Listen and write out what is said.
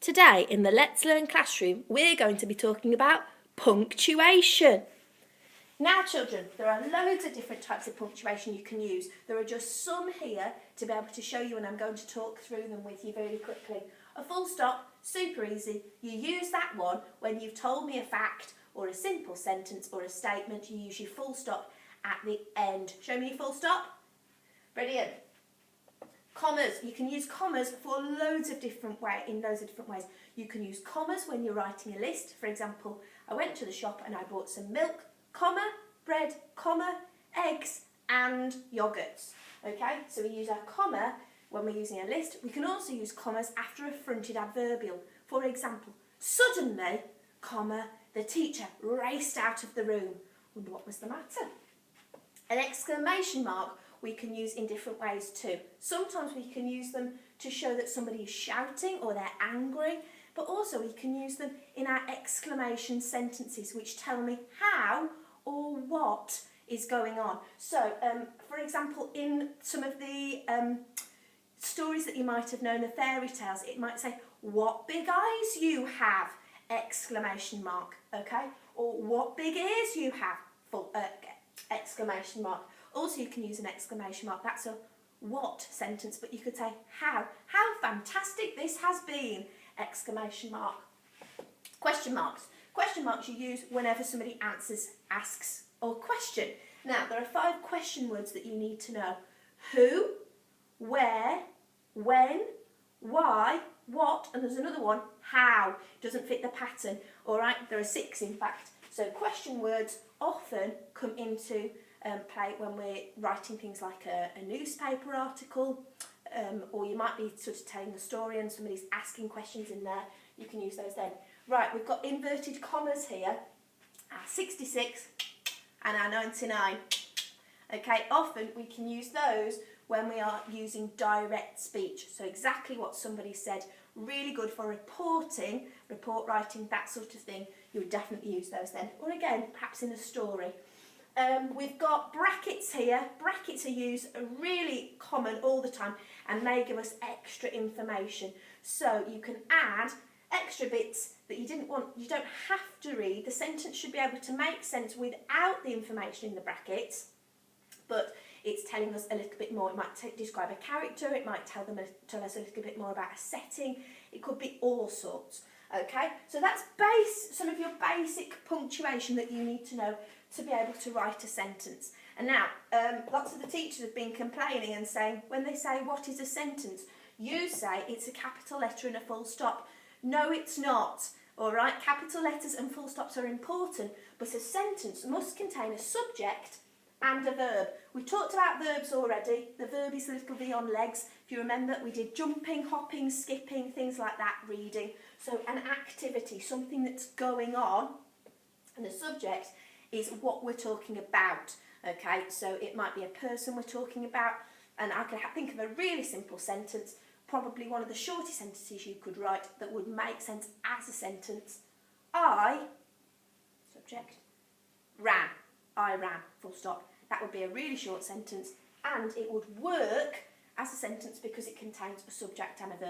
Today in the Let's Learn classroom, we're going to be talking about punctuation. Now children, there are loads of different types of punctuation you can use. There are just some here to be able to show you, and I'm going to talk through them with you very quickly. A full stop, super easy. You use that one when you've told me a fact or a simple sentence or a statement. You use your full stop at the end. Show me your full stop. Brilliant. Commas, you can use commas for in loads of different ways. You can use commas when you're writing a list. For example, I went to the shop and I bought some milk, comma, bread, comma, eggs and yogurts. Okay, so we use our comma when we're using a list. We can also use commas after a fronted adverbial. For example, suddenly, comma, the teacher raced out of the room. Wonder what was the matter? An exclamation mark we can use in different ways too. Sometimes we can use them to show that somebody is shouting or they're angry, but also we can use them in our exclamation sentences which tell me how or what is going on. So, for example, in some of the stories that you might have known, the fairy tales, it might say, "What big eyes you have!" exclamation mark, okay? Or "What big ears you have!" exclamation mark. Also, you can use an exclamation mark. That's a what sentence, but you could say how. How fantastic this has been! Exclamation mark. Question marks. Question marks you use whenever somebody asks, or question. Now, there are 5 question words that you need to know. Who, where, when, why, what, and there's another one, how. Doesn't fit the pattern. All right, there are 6 in fact. So question words often come into play when we're writing things like a newspaper article, or you might be sort of telling the story and somebody's asking questions in there. You can use those then. Right, we've got inverted commas here, our 66 and our 99. Okay, often we can use those when we are using direct speech. So exactly what somebody said, really good for reporting, report writing, that sort of thing. You would definitely use those then. Or again, perhaps in a story. We've got brackets here. Brackets are used really common all the time and they give us extra information. So you can add extra bits that you don't have to read. The sentence should be able to make sense without the information in the brackets, but it's telling us a little bit more. It might describe a character, it might tell us a little bit more about a setting. It could be all sorts. Okay, so that's some of your basic punctuation that you need to know to be able to write a sentence. And now, lots of the teachers have been complaining and saying, when they say, what is a sentence? You say it's a capital letter and a full stop. No, it's not. All right, capital letters and full stops are important, but a sentence must contain a subject and a verb. We talked about verbs already. The verb is the little V on legs. If you remember, we did jumping, hopping, skipping, things like that, reading. So an activity, something that's going on, and the subject is what we're talking about. Okay, so it might be a person we're talking about, and I can think of a really simple sentence, probably one of the shortest sentences you could write that would make sense as a sentence. I, subject, ran. I ran, full stop. That would be a really short sentence and it would work as a sentence because it contains a subject and a verb.